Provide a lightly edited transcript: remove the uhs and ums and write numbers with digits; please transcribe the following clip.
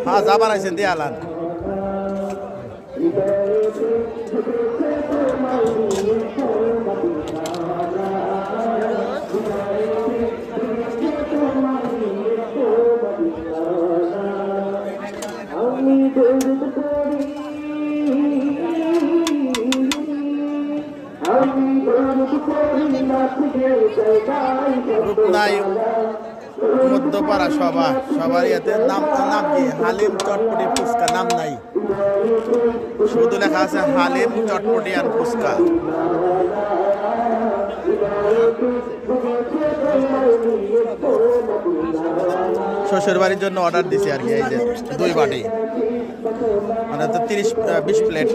হ্যাঁ যাবার আছেন দিয়ে আলান রূপনাই মধ্যপাড়া সবার ইয়াতে নাম কি হালিম চটপটি ফুচকা নাম নাই, শুধু লেখা আছে হালিম চটপটি আর ফুচকা। শ্বশুর বাড়ির জন্য অর্ডার দিছি আর কি, এই যে 2 বাটি মানে তো 20 প্লেট।